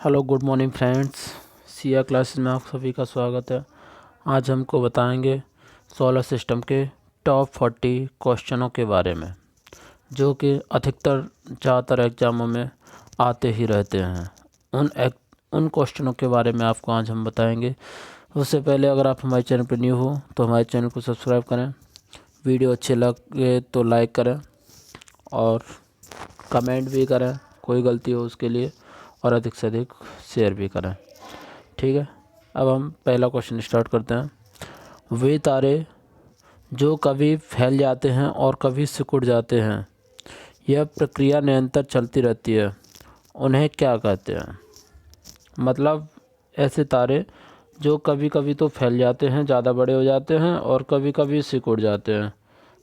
Hello good morning friends. Siya classes में आप सभी का स्वागत है। आज हमको बताएंगे सोलर सिस्टम के टॉप 40 क्वेश्चनों के बारे में, जो कि अधिकतर ज़्यादातर एग्ज़ामों में आते ही रहते हैं। उन क्वेश्चनों के बारे में आपको आज हम बताएंगे। उससे पहले अगर आप हमारे चैनल पर न्यू हो तो हमारे चैनल को सब्सक्राइब करें, वीडियो अच्छे लगे तो लाइक करें और कमेंट भी करें कोई गलती हो उसके लिए, और अधिक से अधिक शेयर भी करें। ठीक है, अब हम पहला क्वेश्चन स्टार्ट करते हैं। वे तारे जो कभी फैल जाते हैं और कभी सिकुड़ जाते हैं, यह प्रक्रिया निरंतर चलती रहती है, उन्हें क्या कहते हैं? मतलब ऐसे तारे जो कभी कभी तो फैल जाते हैं, ज़्यादा बड़े हो जाते हैं, और कभी कभी सिकुड़ जाते हैं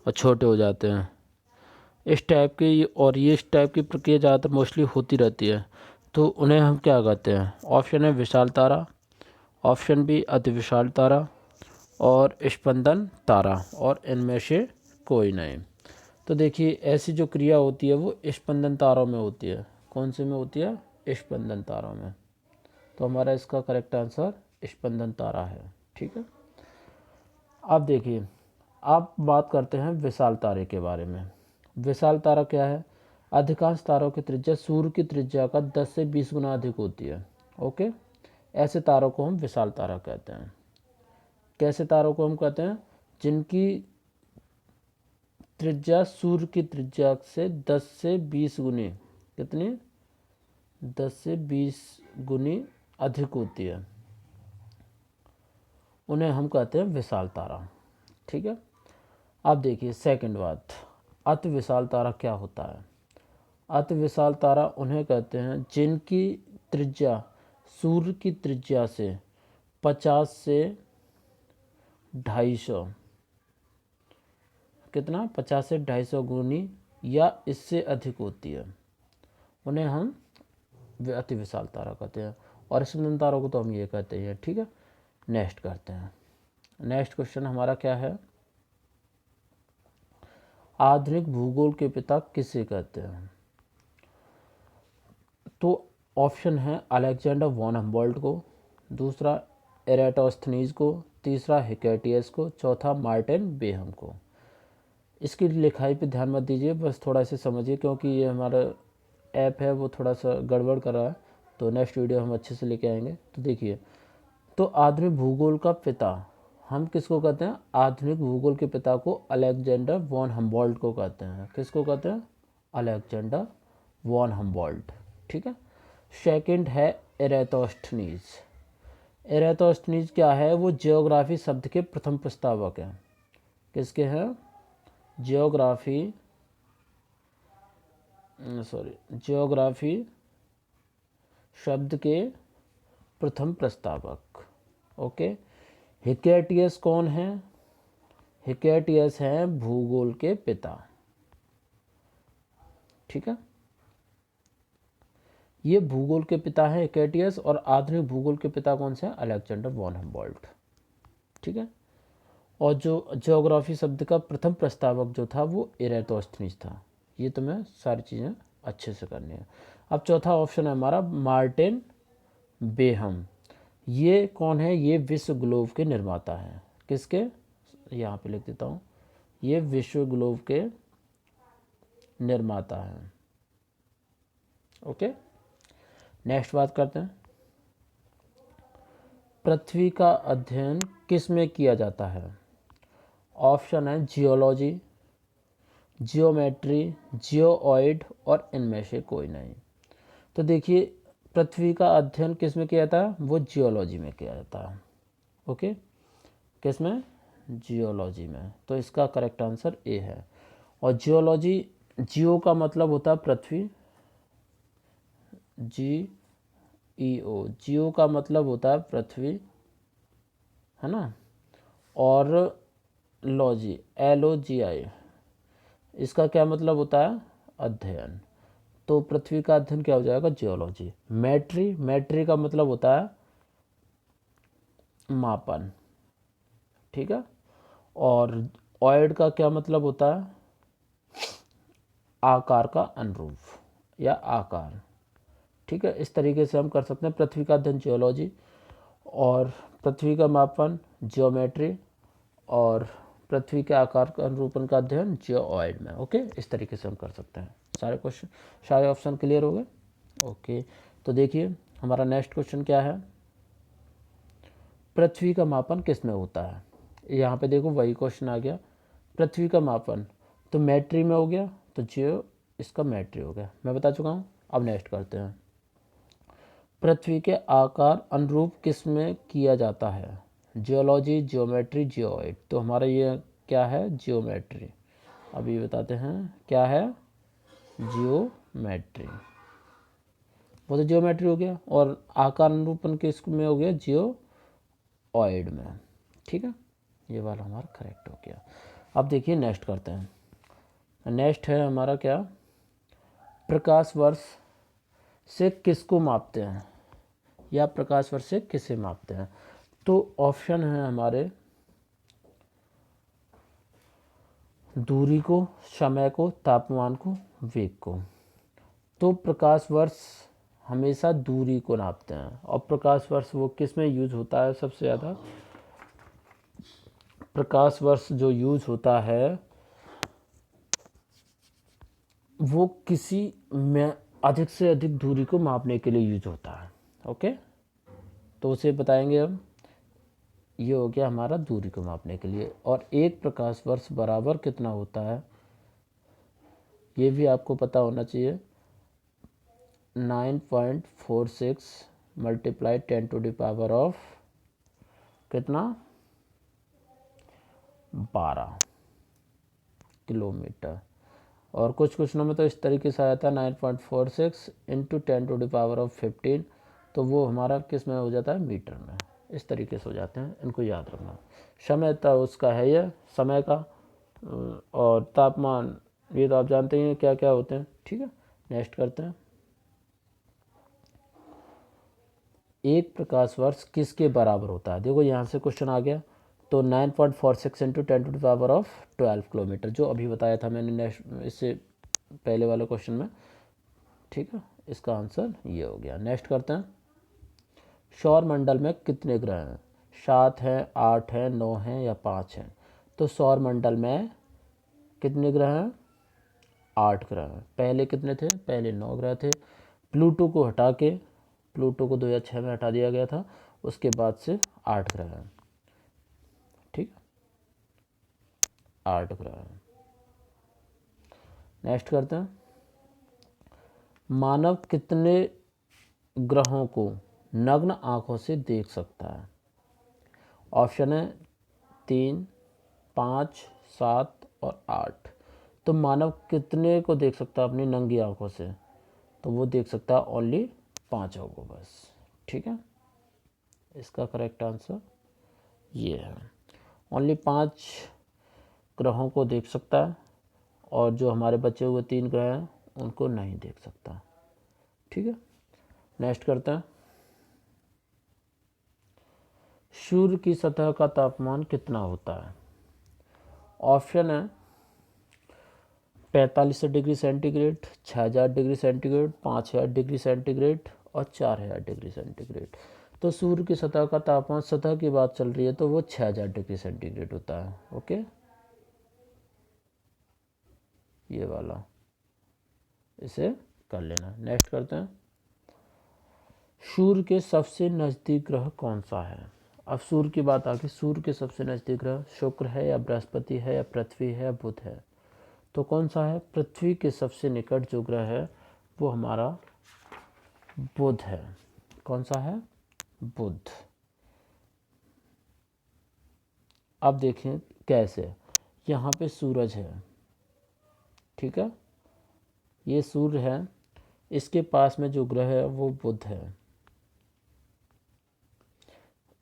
और छोटे हो जाते हैं। इस टाइप की प्रक्रिया ज़्यादातर मोस्टली होती रहती है, तो उन्हें हम क्या कहते हैं? ऑप्शन है विशाल तारा, ऑप्शन बी अति विशाल तारा, और स्पंदन तारा, और इनमें से कोई नहीं। तो देखिए, ऐसी जो क्रिया होती है वो स्पंदन तारों में होती है। कौन से में होती है? स्पंदन तारों में। तो हमारा इसका करेक्ट आंसर स्पंदन तारा है। ठीक है, अब देखिए, आप बात करते हैं विशाल तारे के बारे में। विशाल तारा क्या है? अधिकांश तारों की त्रिज्या सूर्य की त्रिज्या का 10 से 20 गुना अधिक होती है। ओके, ऐसे तारों को हम विशाल तारा कहते हैं। कैसे तारों को हम कहते हैं? जिनकी त्रिज्या सूर्य की त्रिज्या से 10 से 20 गुनी, कितनी? 10 से 20 गुनी अधिक होती है, उन्हें हम कहते हैं विशाल तारा। ठीक है, अब देखिए सेकंड बात, अति विशाल तारा क्या होता है? अति विशाल तारा उन्हें कहते हैं जिनकी त्रिज्या सूर्य की त्रिज्या से 50 से 250, कितना? 50 से 250 गुनी या इससे अधिक होती है, उन्हें हम अति विशाल तारा कहते हैं। और स्पंदन तारों को तो हम ये कहते हैं। ठीक है, नेक्स्ट करते हैं। नेक्स्ट क्वेश्चन हमारा क्या है? आधुनिक भूगोल के पिता किसे कहते हैं? तो ऑप्शन है अलेक्जेंडर वॉन हम्बोल्ट को, दूसरा एराटोस्थनीज को, तीसरा हिकेटियस को, चौथा मार्टिन बेहम को। इसकी लिखाई पे ध्यान मत दीजिए, बस थोड़ा इसे समझिए, क्योंकि ये हमारा ऐप है वो थोड़ा सा गड़बड़ कर रहा है। तो नेक्स्ट वीडियो हम अच्छे से लेके आएंगे। तो देखिए, तो आधुनिक भूगोल का पिता हम किसको कहते हैं? आधुनिक भूगोल के पिता को अलेक्जेंडर वॉन हम्बोल्ट को कहते हैं। किसको कहते हैं? Alexander von Humboldt. ठीक है, सेकंड है एराटोस्थनीज। एराटोस्थनीज क्या है? वो जियोग्राफी शब्द के प्रथम प्रस्तावक हैं। किसके हैं? जियोग्राफी शब्द के प्रथम प्रस्तावक। ओके, हिकेटियस कौन है? हिकेटियस हैं भूगोल के पिता। ठीक है, ये भूगोल के पिता हैं हिकेटियस, और आधुनिक भूगोल के पिता कौन से हैं? Alexander von Humboldt. ठीक है, और जो ज्योग्राफी शब्द का प्रथम प्रस्तावक जो था वो एराटोस्थनीज था। ये तुम्हें सारी चीज़ें अच्छे से करनी है। अब चौथा ऑप्शन है हमारा मार्टिन बेहम। ये कौन है? ये विश्व ग्लोब के निर्माता हैं। किसके? यहाँ पे लिख देता हूँ, ये विश्व ग्लोब के निर्माता हैं। ओके, नेक्स्ट बात करते हैं, पृथ्वी का अध्ययन किस में किया जाता है? ऑप्शन है जियोलॉजी, जियोमेट्री, जियोइड, और इनमें से कोई नहीं। तो देखिए, पृथ्वी का अध्ययन किस में किया जाता है? वो जियोलॉजी में किया जाता है। ओके, किस में? जियोलॉजी में। तो इसका करेक्ट आंसर ए है। और जियोलॉजी, जियो का मतलब होता है पृथ्वी, GEO, जियो का मतलब होता है पृथ्वी, है ना, और लॉजी, LOGI, इसका क्या मतलब होता है? अध्ययन। तो पृथ्वी का अध्ययन क्या हो जाएगा? जियोलॉजी। मैट्री का मतलब होता है मापन। ठीक है, और ऑयड का क्या मतलब होता है? आकार का अनुरूप या आकार। ठीक है, इस तरीके से हम कर सकते हैं। पृथ्वी का अध्ययन जियोलॉजी, और पृथ्वी का मापन जियोमेट्री, और पृथ्वी के आकार का अनुरूपण का अध्ययन जियोइड में। ओके, इस तरीके से हम कर सकते हैं। सारे क्वेश्चन, सारे ऑप्शन क्लियर हो गए। ओके, तो देखिए हमारा नेक्स्ट क्वेश्चन क्या है, पृथ्वी का मापन किस में होता है। यहाँ पे देखो वही क्वेश्चन आ गया, पृथ्वी का मापन तो मेट्री में हो गया, तो जियो इसका मेट्री हो गया, मैं बता चुका हूँ। अब नेक्स्ट करते हैं, पृथ्वी के आकार अनुरूप किस में किया जाता है, जियोलॉजी, जियोमेट्री, जियोइड। तो हमारा ये क्या है, जियोमेट्री। अभी बताते हैं क्या है, जियोमेट्री। वो तो जियोमेट्री हो गया, और आकार अनुरूपण किस में हो गया, जियोइड में। ठीक है, ये वाला हमारा करेक्ट हो गया। अब देखिए नेक्स्ट करते हैं, नेक्स्ट है हमारा क्या, प्रकाश वर्ष से किसको मापते हैं, या प्रकाश वर्ष से किसे मापते हैं। तो ऑप्शन है हमारे, दूरी को, समय को, तापमान को, वेग को। तो प्रकाश वर्ष हमेशा दूरी को नापते हैं, और प्रकाश वर्ष वो किस में यूज होता है सबसे ज़्यादा, प्रकाश वर्ष जो यूज होता है वो किसी में अधिक से अधिक दूरी को मापने के लिए यूज होता है। ओके, तो उसे बताएंगे हम। ये हो गया हमारा दूरी को मापने के लिए। और एक प्रकाश वर्ष बराबर कितना होता है, ये भी आपको पता होना चाहिए, 9.46 मल्टीप्लाई 10⁻⁴ कितना, 12 किलोमीटर। और कुछ क्वेश्चनों में तो इस तरीके से आया था 9.46 इंटू 10⁻15, तो वो हमारा किस में हो जाता है, मीटर में। इस तरीके से हो जाते हैं, इनको याद रखना। समय तो उसका है ये समय का, और तापमान ये तो आप जानते ही हैं क्या क्या होते हैं। ठीक है, नेक्स्ट करते हैं, एक प्रकाश वर्ष किसके बराबर होता है। देखो यहाँ से क्वेश्चन आ गया, तो 9.46 इंटू 10⁻12 किलोमीटर, जो अभी बताया था मैंने नेक्स्ट इससे पहले वाले क्वेश्चन में। ठीक है, इसका आंसर ये हो गया। नेक्स्ट करते हैं, सौर मंडल में कितने ग्रह हैं, 7 हैं, 8 हैं, 9 हैं, या 5 हैं। तो सौर मंडल में कितने ग्रह हैं, 8 ग्रह हैं। पहले कितने थे, पहले 9 ग्रह थे। प्लूटो को हटा के, प्लूटो को 2006 में हटा दिया गया था, उसके बाद से 8 ग्रह हैं। ठीक, 8 ग्रह हैं। नेक्स्ट करते हैं, मानव कितने ग्रहों को नग्न आंखों से देख सकता है। ऑप्शन है 3, 5, 7 और 8। तो मानव कितने को देख सकता है अपनी नंगी आंखों से, तो वो देख सकता है ओनली 5 को बस। ठीक है, इसका करेक्ट आंसर ये है, ओनली 5 ग्रहों को देख सकता है, और जो हमारे बचे हुए 3 ग्रह हैं उनको नहीं देख सकता। ठीक है, नेक्स्ट करते हैं, सूर्य की सतह का तापमान कितना होता है। ऑप्शन है 45 degree centigrade, 6000 degree centigrade, 5000 degree centigrade और 4000 डिग्री सेंटीग्रेड। तो सूर्य की सतह का तापमान, सतह की बात चल रही है, तो वो 6000 डिग्री सेंटीग्रेड होता है। ओके, ये वाला इसे कर लेना। नेक्स्ट करते हैं, सूर्य के सबसे नज़दीक ग्रह कौन सा है। अब सूर्य की बात आ गई, सूर्य के सबसे नज़दीक ग्रह शुक्र है, या बृहस्पति है, या पृथ्वी है, या बुध है। तो कौन सा है, पृथ्वी के सबसे निकट जो ग्रह है वो हमारा बुध है। कौन सा है, बुध। अब देखें कैसे, यहाँ पे सूरज है, ठीक है, ये सूर्य है, इसके पास में जो ग्रह है वो बुध है,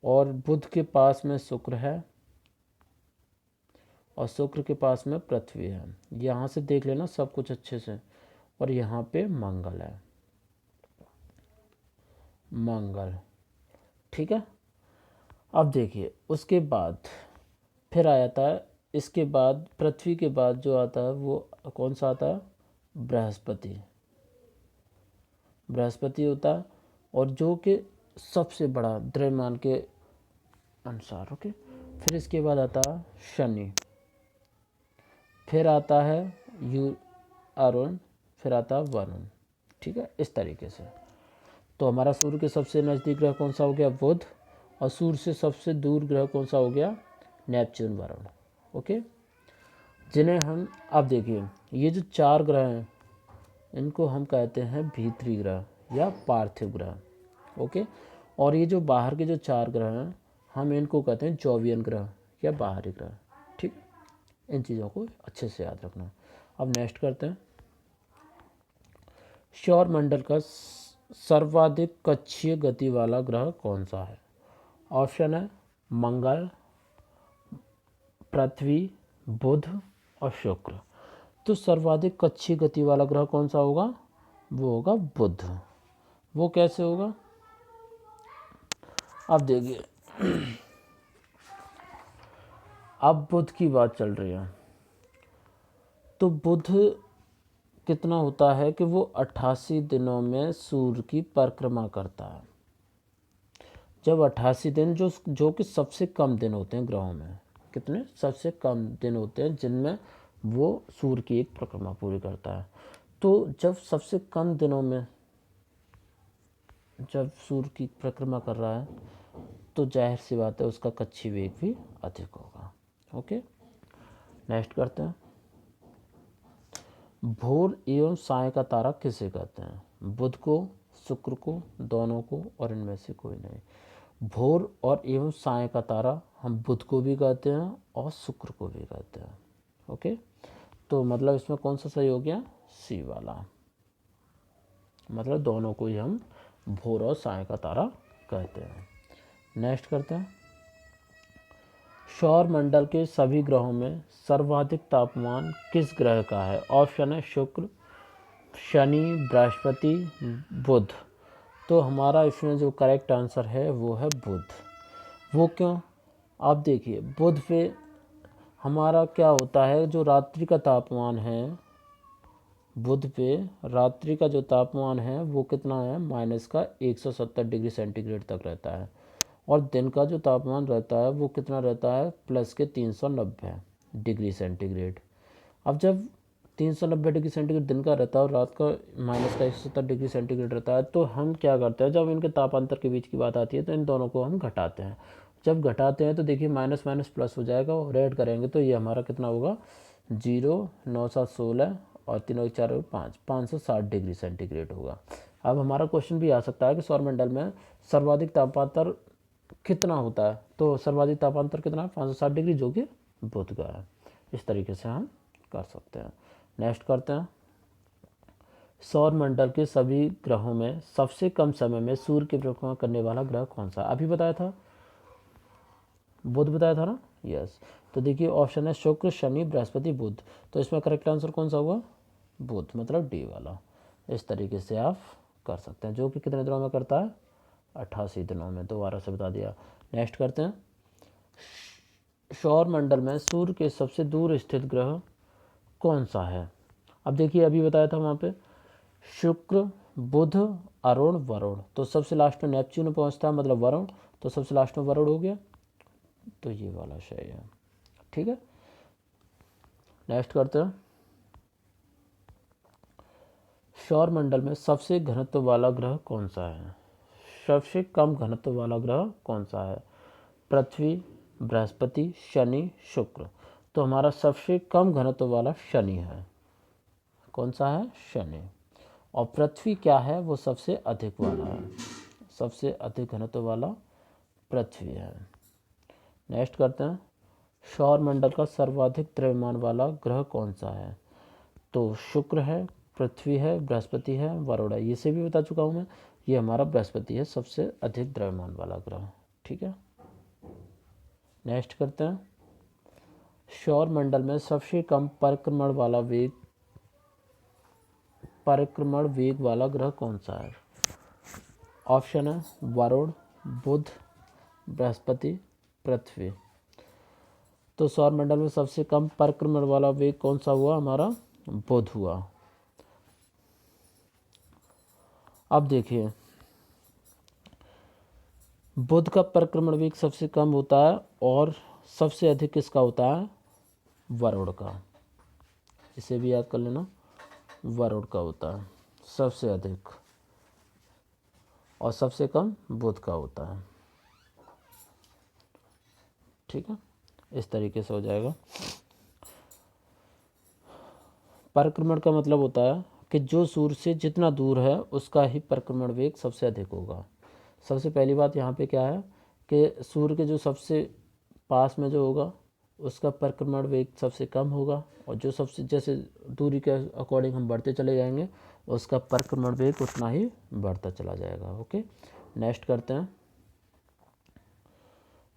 और बुध के पास में शुक्र है, और शुक्र के पास में पृथ्वी है। यहाँ से देख लेना सब कुछ अच्छे से। और यहाँ पे मंगल है, मंगल। ठीक है, अब देखिए उसके बाद फिर आया था, इसके बाद पृथ्वी के बाद जो आता है वो कौन सा आता है, बृहस्पति। बृहस्पति होता है, और जो कि सबसे बड़ा द्रव्यमान के अनुसार। ओके, फिर इसके बाद आता है शनि, फिर आता है अरुण, फिर आता है वरुण। ठीक है, इस तरीके से। तो हमारा सूर्य के सबसे नज़दीक ग्रह कौन सा हो गया? बुध, और सूर्य से सबसे दूर ग्रह कौन सा हो गया? नेपच्यून, वरुण। ओके, जिन्हें हम, अब देखिए ये जो 4 ग्रह हैं इनको हम कहते हैं भीतरी ग्रह या पार्थिव ग्रह। ओके, और ये जो बाहर के जो 4 ग्रह हैं हम इनको कहते हैं जोवियन ग्रह या बाहरी ग्रह। ठीक, इन चीज़ों को अच्छे से याद रखना। अब नेक्स्ट करते हैं, सौरमंडल का सर्वाधिक कक्षीय गति वाला ग्रह कौन सा है? ऑप्शन है मंगल, पृथ्वी, बुध और शुक्र। तो सर्वाधिक कक्षीय गति वाला ग्रह कौन सा होगा? वो होगा बुध। वो कैसे होगा? अब देखिए, अब बुध की बात चल रही है, तो बुध कितना होता है कि वो 88 दिनों में सूर्य की परिक्रमा करता है। जब 88 दिन, जो कि सबसे कम दिन होते हैं ग्रहों में, कितने सबसे कम दिन होते हैं जिनमें वो सूर्य की एक परिक्रमा पूरी करता है। तो जब सबसे कम दिनों में जब सूर्य की परिक्रमा कर रहा है तो जाहिर सी बात है उसका कक्षीय वेग भी अधिक होगा। ओके, नेक्स्ट करते हैं, भोर एवं साय का तारा किसे कहते हैं? बुध को, शुक्र को, दोनों को, और इनमें से कोई नहीं। भोर और एवं साय का तारा हम बुध को भी कहते हैं और शुक्र को भी कहते हैं। ओके, तो मतलब इसमें कौन सा सही हो गया? सी वाला, मतलब दोनों को ही हम भोर और साय का तारा कहते हैं। नेक्स्ट करते हैं, सौर मंडल के सभी ग्रहों में सर्वाधिक तापमान किस ग्रह का है? ऑप्शन है शुक्र, शनि, बृहस्पति, बुध। तो हमारा इसमें जो करेक्ट आंसर है वो है बुध। वो क्यों? आप देखिए, बुध पे हमारा क्या होता है, जो रात्रि का तापमान है, बुध पे रात्रि का जो तापमान है वो कितना है? -170 डिग्री सेंटीग्रेड तक रहता है, और दिन का जो तापमान रहता है वो कितना रहता है? +390 डिग्री सेंटीग्रेड। अब जब 390 डिग्री सेंटीग्रेड दिन का रहता है और रात का -170 डिग्री सेंटीग्रेड रहता है, तो हम क्या करते हैं, जब इनके तापांतर के बीच की बात आती है तो इन दोनों को हम घटाते हैं। जब घटाते हैं तो देखिए माइनस माइनस प्लस हो जाएगा, और ऐड करेंगे तो ये हमारा कितना होगा? 0, 9, 7, 16 और 3 और 4 5, 560 डिग्री सेंटीग्रेड होगा। अब हमारा क्वेश्चन भी आ सकता है कि सौरमंडल में सर्वाधिक तापांतर कितना होता है? तो सर्वाधिक तापांतर कितना है? 560 डिग्री, जो कि बुध का है। इस तरीके से हम कर सकते हैं। नेक्स्ट करते हैं, सौरमंडल के सभी ग्रहों में सबसे कम समय में सूर्य की परिक्रमा करने वाला ग्रह कौन सा? अभी बताया था, बुध बताया था ना? यस। तो देखिए ऑप्शन है शुक्र, शनि, बृहस्पति, बुध। तो इसमें करेक्ट आंसर कौन सा होगा? बुध, मतलब डी वाला। इस तरीके से आप कर सकते हैं, जो कि कितने दिनों में करता है? 88 दिनों में। दोबारा से बता दिया। नेक्स्ट करते हैं, सौरमंडल में सूर्य के सबसे दूर स्थित ग्रह कौन सा है? अब देखिए, अभी बताया था वहाँ पे शुक्र, बुध, अरुण, वरुण। तो सबसे लास्ट में नेपच्यून पहुँचता है, मतलब वरुण। तो सबसे लास्ट में वरुण हो गया, तो ये वाला सही है। ठीक है, नेक्स्ट करते हैं, सौरमंडल में सबसे घनत्व वाला ग्रह कौन सा है? सबसे कम घनत्व वाला ग्रह कौन सा है? पृथ्वी, बृहस्पति, शनि, शुक्र। तो हमारा सबसे कम घनत्व वाला शनि है। कौन सा है? शनि। और पृथ्वी क्या है? वो सबसे अधिक वाला है, सबसे अधिक घनत्व वाला पृथ्वी है। नेक्स्ट करते हैं, सौरमंडल का सर्वाधिक द्रव्यमान वाला ग्रह कौन सा है? तो शुक्र है, पृथ्वी है, बृहस्पति है, वरुण है। ये से भी बता चुका हूँ मैं, ये हमारा बृहस्पति है, सबसे अधिक द्रव्यमान वाला ग्रह। ठीक है, नेक्स्ट करते हैं, सौरमंडल में सबसे कम परिक्रमण वेग वाला ग्रह कौन सा है? ऑप्शन है वरुण, बुध, बृहस्पति, पृथ्वी। तो सौरमंडल में सबसे कम परिक्रमण वाला वेग कौन सा हुआ? हमारा बुध हुआ। अब देखिए, बुध का परिक्रमण वेग सबसे कम होता है और सबसे अधिक किसका होता है? वरुण का। इसे भी याद कर लेना, वरुण का होता है सबसे अधिक और सबसे कम बुध का होता है। ठीक है, इस तरीके से हो जाएगा। परिक्रमण का मतलब होता है कि जो सूर्य से जितना दूर है उसका ही परिक्रमण वेग सबसे अधिक होगा। सबसे पहली बात यहाँ पे क्या है कि सूर्य के जो सबसे पास में जो होगा उसका परिक्रमण वेग सबसे कम होगा, और जो सबसे जैसे दूरी के अकॉर्डिंग हम बढ़ते चले जाएंगे उसका परिक्रमण वेग उतना ही बढ़ता चला जाएगा। ओके, नेक्स्ट करते हैं।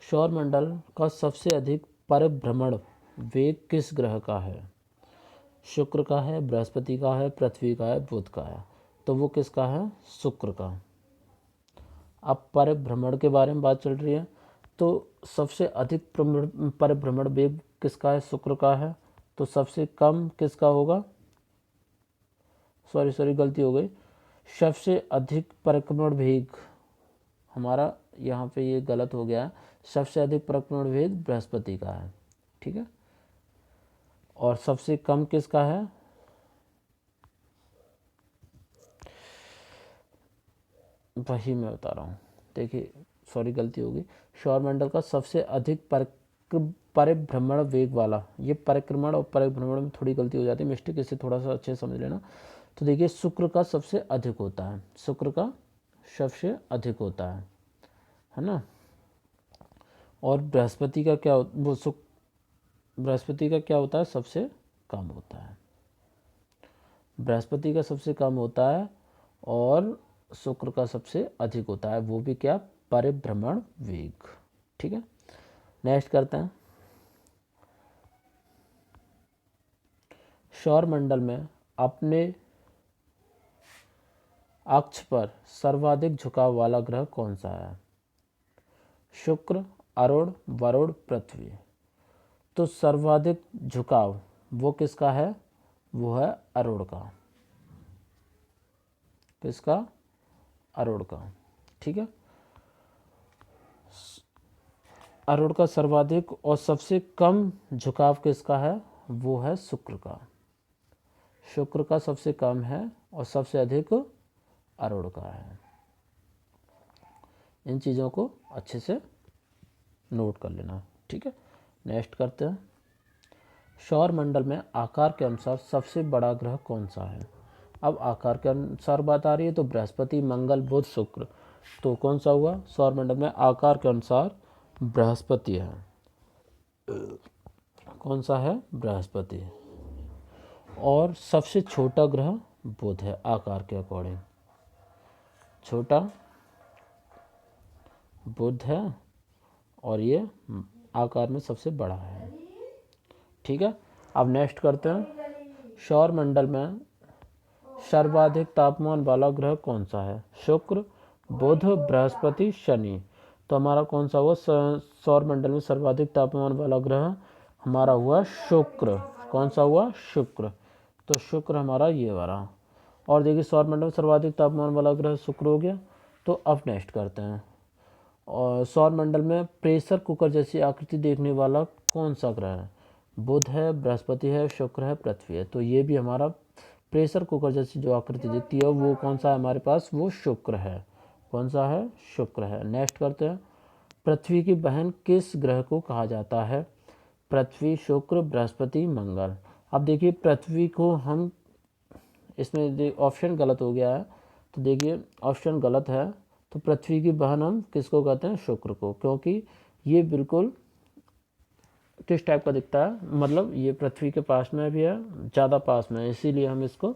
सौरमंडल का सबसे अधिक परिभ्रमण वेग किस ग्रह का है? शुक्र का है, बृहस्पति का है, पृथ्वी का है, बुध का है। तो वो किसका है? शुक्र का। अब परिभ्रमण के बारे में बात चल रही है, तो सबसे अधिक परिभ्रमण वेग किसका है? शुक्र का है। तो सबसे कम किसका होगा? सॉरी गलती हो गई। सबसे अधिक परिक्रमण वेग हमारा यहाँ पे ये गलत हो गया। सबसे अधिक परिक्रमण वेग बृहस्पति का है। ठीक है, और सबसे कम किसका है? वही मैं बता रहा हूँ। देखिए, सॉरी गलती होगी। सौरमंडल का सबसे अधिक परिभ्रमण वेग वाला, ये परिक्रमण और परिभ्रमण में थोड़ी गलती हो जाती है, मिस्टेक, इसे थोड़ा सा अच्छे समझ लेना। तो देखिए, शुक्र का सबसे अधिक होता है, शुक्र का सबसे अधिक होता है ना। और बृहस्पति का क्या वो बृहस्पति का क्या होता है? सबसे कम होता है। बृहस्पति का सबसे कम होता है और शुक्र का सबसे अधिक होता है, वो भी क्या? परिभ्रमण वेग। ठीक है, नेक्स्ट करते हैं। सौरमंडल में अपने अक्ष पर सर्वाधिक झुकाव वाला ग्रह कौन सा है? शुक्र, अरुण, वरुण, पृथ्वी। तो सर्वाधिक झुकाव वो किसका है? वो है अरुण का। किसका? अरुण का। ठीक है, अरुण का सर्वाधिक और सबसे कम झुकाव किसका है? वो है शुक्र का। शुक्र का सबसे कम है और सबसे अधिक अरुण का है। इन चीज़ों को अच्छे से नोट कर लेना। ठीक है, नेक्स्ट करते हैं। सौरमंडल में आकार के अनुसार सबसे बड़ा ग्रह कौन सा है? अब आकार के अनुसार बात आ रही है तो बृहस्पति, मंगल, बुध, शुक्र। तो कौन सा हुआ? सौरमंडल में आकार के अनुसार बृहस्पति है। कौन सा है? बृहस्पति। और सबसे छोटा ग्रह बुध है आकार के अकॉर्डिंग। छोटा बुध है और ये आकार में सबसे बड़ा है। ठीक है, अब नेक्स्ट करते हैं। सौरमंडल में सर्वाधिक तापमान वाला ग्रह कौन सा है? शुक्र, बुध, बृहस्पति, शनि। तो हमारा कौन सा हुआ? सौरमंडल में सर्वाधिक तापमान वाला ग्रह हमारा हुआ शुक्र। कौन सा हुआ? शुक्र। तो शुक्र हमारा ये वाला। और देखिए, सौरमंडल में सर्वाधिक तापमान वाला ग्रह शुक्र हो गया। तो अब नेक्स्ट करते हैं। और सौरमंडल में प्रेशर कुकर जैसी आकृति देखने वाला कौन सा ग्रह है? बुध है, बृहस्पति है, शुक्र है, पृथ्वी है। तो ये भी हमारा प्रेशर कुकर जैसी जो आकृति दिखती है वो कौन सा है हमारे पास? वो शुक्र है। कौन सा है? शुक्र है। नेक्स्ट करते हैं। पृथ्वी की बहन किस ग्रह को कहा जाता है? पृथ्वी, शुक्र, बृहस्पति, मंगल। अब देखिए, पृथ्वी को हम इसमें ऑप्शन गलत हो गया है, तो देखिए ऑप्शन गलत है। तो पृथ्वी की बहन हम किसको कहते हैं? शुक्र को, क्योंकि ये बिल्कुल किस टाइप का दिखता है, मतलब ये पृथ्वी के पास में भी है, ज़्यादा पास में है, इसीलिए हम इसको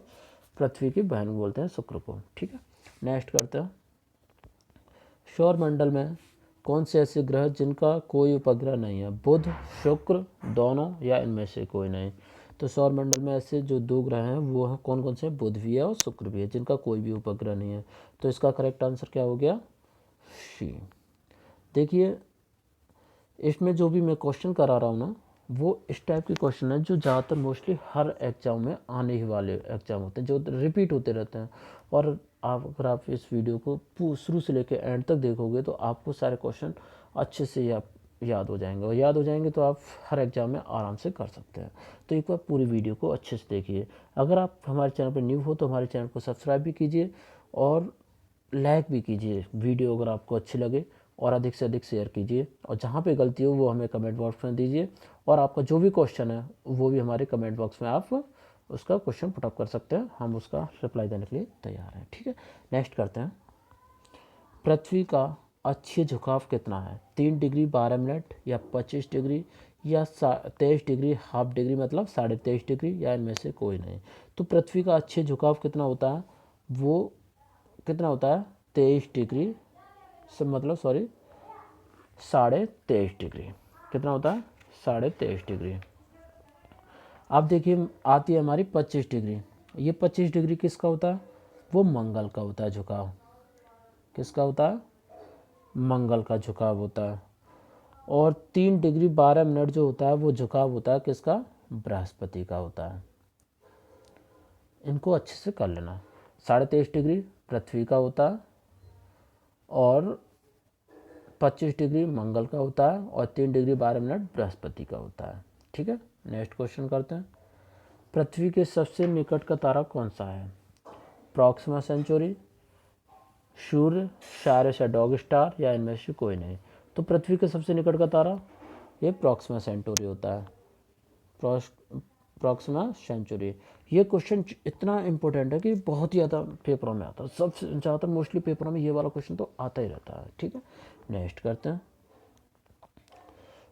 पृथ्वी की बहन बोलते हैं, शुक्र को। ठीक है, नेक्स्ट करते हैं। सौरमंडल में कौन से ऐसे ग्रह जिनका कोई उपग्रह नहीं है? बुध, शुक्र, दोनों, या इनमें से कोई नहीं? तो सौरमंडल में ऐसे जो दो ग्रह हैं वो हैं कौन कौन से? बुध भी है और शुक्र भी है, जिनका कोई भी उपग्रह नहीं है। तो इसका करेक्ट आंसर क्या हो गया? सी। देखिए, इसमें जो भी मैं क्वेश्चन करा रहा हूँ ना, वो इस टाइप के क्वेश्चन है जो ज़्यादातर मोस्टली हर एग्जाम में आने ही वाले एग्जाम होते हैं, जो रिपीट होते रहते हैं। और आप अगर आप इस वीडियो को शुरू से लेकर एंड तक देखोगे तो आपको सारे क्वेश्चन अच्छे से याद हो जाएंगे, और याद हो जाएंगे तो आप हर एग्ज़ाम में आराम से कर सकते हैं। तो एक बार पूरी वीडियो को अच्छे से देखिए। अगर आप हमारे चैनल पर न्यू हो तो हमारे चैनल को सब्सक्राइब भी कीजिए और लाइक भी कीजिए वीडियो अगर आपको अच्छी लगे, और अधिक से अधिक शेयर कीजिए, और जहाँ पे गलती हो वो हमें कमेंट बॉक्स में दीजिए, और आपका जो भी क्वेश्चन है वो भी हमारे कमेंट बॉक्स में आप उसका क्वेश्चन पुटअप कर सकते हैं, हम उसका रिप्लाई देने के लिए तैयार हैं। ठीक है, नेक्स्ट करते हैं। पृथ्वी का अक्षीय झुकाव कितना है? 3 डिग्री 12 मिनट, या 25 डिग्री, या 23 डिग्री हाफ डिग्री मतलब 23.5 डिग्री, या इनमें से कोई नहीं। तो पृथ्वी का अक्षीय झुकाव कितना होता है? वो कितना होता है? 23 डिग्री सब मतलब 23.5 डिग्री। कितना होता है? 23.5 डिग्री। अब देखिए आती है हमारी 25 डिग्री। ये 25 डिग्री किसका होता है? वो मंगल का होता है झुकाव। किसका होता है? मंगल का झुकाव होता है। और 3 डिग्री 12 मिनट जो होता है वो झुकाव होता है किसका? बृहस्पति का होता है। इनको अच्छे से कर लेना। 23.5 डिग्री पृथ्वी का होता है, और 25 डिग्री मंगल का होता है, और 3 डिग्री 12 मिनट बृहस्पति का होता है। ठीक है, नेक्स्ट क्वेश्चन करते हैं। पृथ्वी के सबसे निकट का तारा कौन सा है? प्रॉक्सिमा सेंचुरी, सूर्य, साइरस या डॉग स्टार, या इनमें से कोई नहीं। तो पृथ्वी के सबसे निकट का तारा ये प्रॉक्सिमा सेंचुरी होता है। Proxima Centauri. ये क्वेश्चन इतना इंपॉर्टेंट है कि बहुत ही ज़्यादा पेपरों में आता है, सबसे ज़्यादा मोस्टली पेपरों में ये वाला क्वेश्चन तो आता ही रहता है। ठीक है, नेक्स्ट करते हैं।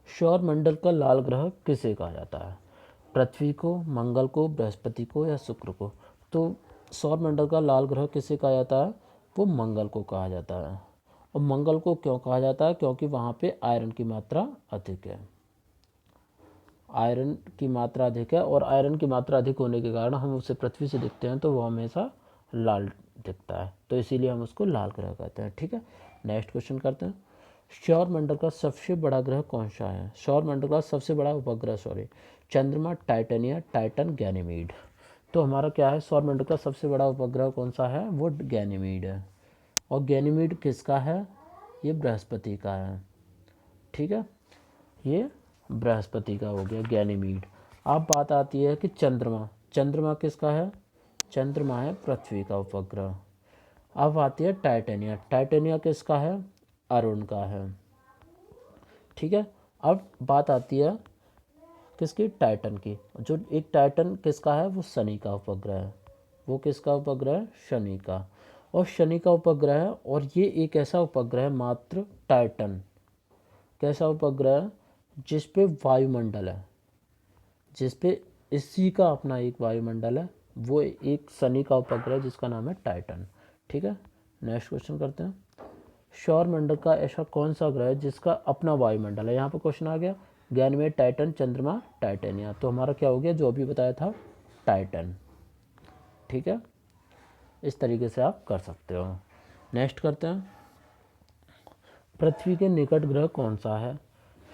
सौर मंडल का लाल ग्रह किसे कहा जाता है? पृथ्वी को, मंगल को, बृहस्पति को, या शुक्र को? तो सौर मंडल का लाल ग्रह किसे कहा जाता है? वो मंगल को कहा जाता है। और मंगल को क्यों कहा जाता है? क्योंकि वहाँ पे आयरन की मात्रा अधिक है। आयरन की मात्रा अधिक है, और आयरन की मात्रा अधिक होने के कारण हम उसे पृथ्वी से देखते हैं तो वो हमेशा लाल दिखता है, तो इसीलिए हम उसको लाल ग्रह कहते हैं। ठीक है, नेक्स्ट क्वेश्चन करते हैं। सौर मंडल का सबसे बड़ा ग्रह कौन सा है? सौर मंडल का सबसे बड़ा उपग्रह चंद्रमा, टाइटनिया, टाइटन, गैनीमीड। तो हमारा क्या है? सौर मंडल का सबसे बड़ा उपग्रह कौन सा है? वो गैनीमीड है। और गैनीमीड किसका है? ये बृहस्पति का है। ठीक है, ये बृहस्पति का हो गया गैनीमीड। अब बात आती है कि चंद्रमा। चंद्रमा किसका है? चंद्रमा है पृथ्वी का उपग्रह। अब आती है टाइटेनिया। टाइटेनिया किसका है? अरुण का है। ठीक है, अब बात आती है किसकी? टाइटन की। जो एक टाइटन किसका है? वो शनि का उपग्रह है। वो किसका उपग्रह है? शनि का। और शनि का उपग्रह है, और ये एक ऐसा उपग्रह है मात्र टाइटन। कैसा उपग्रह है? जिस पे वायुमंडल है, जिस पे इसी का अपना एक वायुमंडल है। वो एक शनि का उपग्रह जिसका नाम है टाइटन। ठीक है, नेक्स्ट क्वेश्चन करते हैं। सौर मंडल का ऐसा कौन सा ग्रह है जिसका अपना वायुमंडल है? यहाँ पे क्वेश्चन आ गया गैनीमेड, टाइटन, चंद्रमा, टाइटेनिया। तो हमारा क्या हो गया? जो अभी बताया था टाइटन। ठीक है, इस तरीके से आप कर सकते हो। नेक्स्ट करते हैं। पृथ्वी के निकट ग्रह कौन सा है?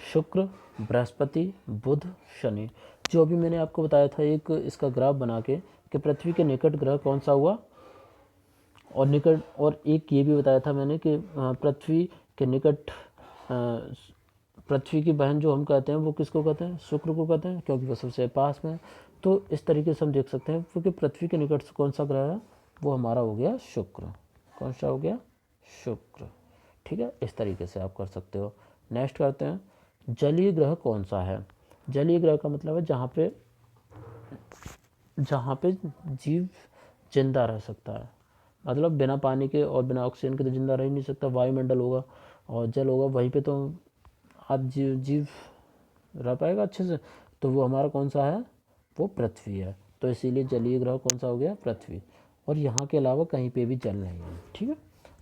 शुक्र, बृहस्पति, बुध, शनि। जो अभी मैंने आपको बताया था एक इसका ग्राफ बना के कि पृथ्वी के निकट ग्रह कौन सा हुआ, और निकट, और एक ये भी बताया था मैंने कि पृथ्वी के निकट पृथ्वी की बहन जो हम कहते हैं वो किसको कहते हैं? शुक्र को कहते हैं, क्योंकि वो सबसे पास में है। तो इस तरीके से हम देख सकते हैं क्योंकि पृथ्वी के निकट से कौन सा ग्रह है? वो हमारा हो गया शुक्र। कौन सा हो गया? शुक्र। ठीक है, इस तरीके से आप कर सकते हो। नेक्स्ट करते हैं। जलीय ग्रह कौन सा है? जलीय ग्रह का मतलब है जहाँ पे जीव जिंदा रह सकता है। मतलब बिना पानी के और बिना ऑक्सीजन के तो जिंदा रह ही नहीं सकता। वायुमंडल होगा और जल होगा, वहीं पे तो आज जीव रह पाएगा अच्छे से। तो वो हमारा कौन सा है? वो पृथ्वी है। तो इसीलिए जलीय ग्रह कौन सा हो गया? पृथ्वी। और यहाँ के अलावा कहीं पे भी जल नहीं है। ठीक है,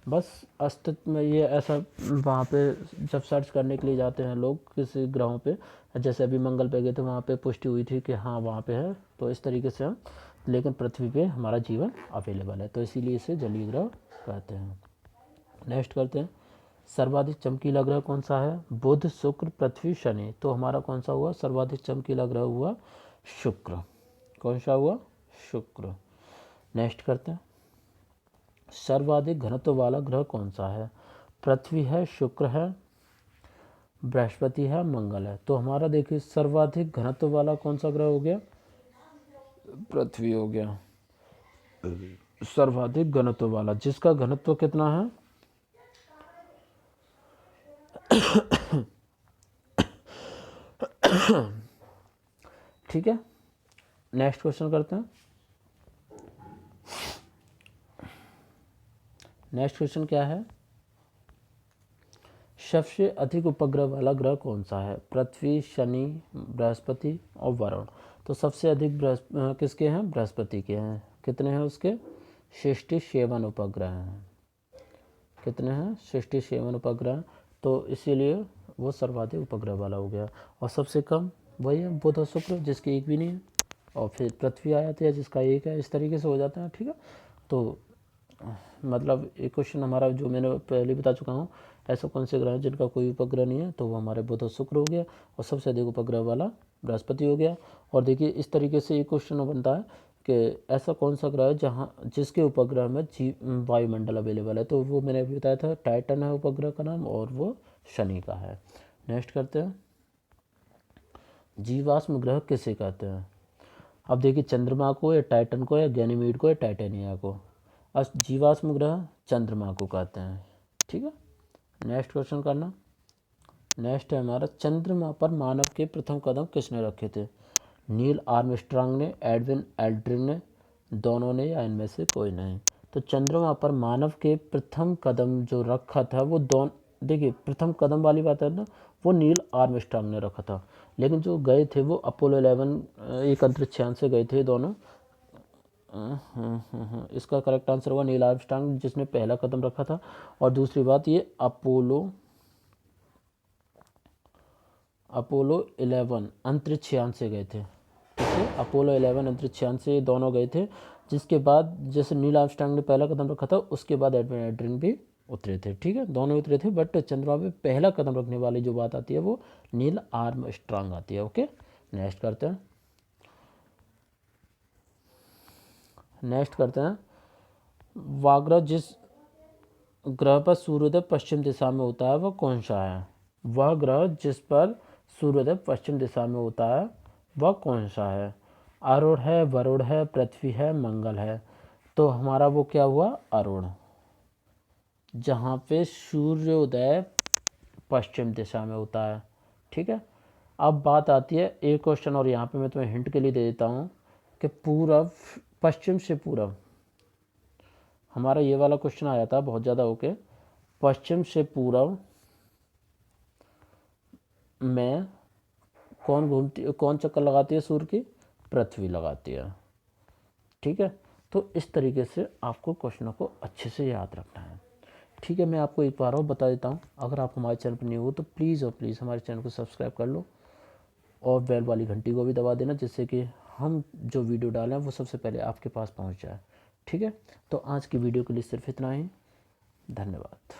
बस अस्तित्व में ये ऐसा वहाँ पे जब सर्च करने के लिए जाते हैं लोग किसी ग्रहों पे, जैसे अभी मंगल पे गए थे, वहाँ पे पुष्टि हुई थी कि हाँ वहाँ पे है। तो इस तरीके से हम, लेकिन पृथ्वी पे हमारा जीवन अवेलेबल है, तो इसीलिए इसे जलीय ग्रह कहते हैं। नेक्स्ट करते हैं। सर्वाधिक चमकीला ग्रह कौन सा है? बुध, शुक्र, पृथ्वी, शनि। तो हमारा कौन सा हुआ? सर्वाधिक चमकीला ग्रह हुआ शुक्र। कौन सा हुआ? शुक्र। नेक्स्ट करते हैं। सर्वाधिक घनत्व वाला ग्रह कौन सा है? पृथ्वी है, शुक्र है, बृहस्पति है, मंगल है। तो हमारा देखिए सर्वाधिक घनत्व वाला कौन सा ग्रह हो गया? पृथ्वी हो गया सर्वाधिक घनत्व वाला, जिसका घनत्व कितना है? ठीक है, नेक्स्ट क्वेश्चन करते हैं। नेक्स्ट क्वेश्चन क्या है? सबसे अधिक उपग्रह वाला ग्रह कौन सा है? पृथ्वी, शनि, बृहस्पति और वरुण। तो सबसे अधिक किसके हैं? बृहस्पति के हैं। कितने हैं उसके? 67 उपग्रह हैं। कितने हैं? 67 उपग्रह। तो इसीलिए वो सर्वाधिक उपग्रह वाला हो गया। और सबसे कम वही है बुध और शुक्र, जिसकी एक भी नहीं है। और फिर पृथ्वी आ जाती है, जिसका एक है। इस तरीके से हो जाता है। ठीक है, तो मतलब एक क्वेश्चन हमारा जो मैंने पहले बता चुका हूँ, ऐसा कौन से ग्रह हैं जिनका कोई उपग्रह नहीं है? तो वो हमारे बुध और शुक्र हो गया। और सबसे अधिक उपग्रह वाला बृहस्पति हो गया। और देखिए इस तरीके से एक क्वेश्चन बनता है कि ऐसा कौन सा ग्रह है जहाँ जिसके उपग्रह में वायुमंडल अवेलेबल है? तो वो मैंने अभी बताया था, टाइटन है उपग्रह का नाम, और वो शनि का है। नेक्स्ट करते हैं, जीवाश्म ग्रह किसे कहते हैं? अब देखिए चंद्रमा को, या टाइटन को, या गैनीमीड को, या टाइटेनिया को। अब जीवाश्म ग्रह चंद्रमा को कहते हैं। ठीक है, नेक्स्ट क्वेश्चन करना। नेक्स्ट है हमारा, चंद्रमा पर मानव के प्रथम कदम किसने रखे थे? नील आर्मस्ट्रांग ने, एडविन एल्ड्रिन ने, दोनों ने, या इनमें से कोई नहीं? तो चंद्रमा पर मानव के प्रथम कदम जो रखा था वो देखिए प्रथम कदम वाली बात है ना, वो नील आर्मस्ट्रांग ने रखा था। लेकिन जो गए थे वो अपोलो 11 एक अंतरिक्ष यान से गए थे दोनों। इसका करेक्ट आंसर होगा नील आर्मस्ट्रांग, जिसने पहला कदम रखा था। और दूसरी बात, ये अपोलो 11 अंतरिक्ष यान से गए थे। अपोलो 11 अंतरिक्ष यान से दोनों गए थे। जिसके बाद जैसे नील आर्मस्ट्रांग ने पहला कदम रखा था, उसके बाद एडविन एल्ड्रिन भी उतरे थे। ठीक है, दोनों उतरे थे, बट चंद्रमा पे पहला कदम रखने वाली जो बात आती है वो नील आर्मस्ट्रांग आती है। ओके, नेक्स्ट करते हैं। वाग्रह जिस ग्रह पर सूर्योदय पश्चिम दिशा में होता है वह कौन सा है? वह ग्रह जिस पर सूर्योदय पश्चिम दिशा में होता है वह कौन सा है? अरुण है, वरुण है, पृथ्वी है, मंगल है। तो हमारा वो क्या हुआ? अरुण, जहाँ पे सूर्योदय पश्चिम दिशा में होता है। ठीक है, अब बात आती है एक क्वेश्चन, और यहाँ पे मैं तुम्हें हिंट के लिए दे देता हूँ कि पूरब, पश्चिम से पूरब, हमारा ये वाला क्वेश्चन आया था बहुत ज़्यादा। ओके, पश्चिम से पूरब में कौन चक्कर लगाती है सूर्य की? पृथ्वी लगाती है। ठीक है, तो इस तरीके से आपको क्वेश्चनों को अच्छे से याद रखना है। ठीक है, मैं आपको एक बार और बता देता हूँ, अगर आप हमारे चैनल पर न्यू हो तो प्लीज़ और प्लीज़ हमारे चैनल को सब्सक्राइब कर लो, और बेल वाली घंटी को भी दबा देना, जिससे कि हम जो वीडियो डालें वो सबसे पहले आपके पास पहुँच जाए। ठीक है, तो आज की वीडियो के लिए सिर्फ इतना ही। धन्यवाद।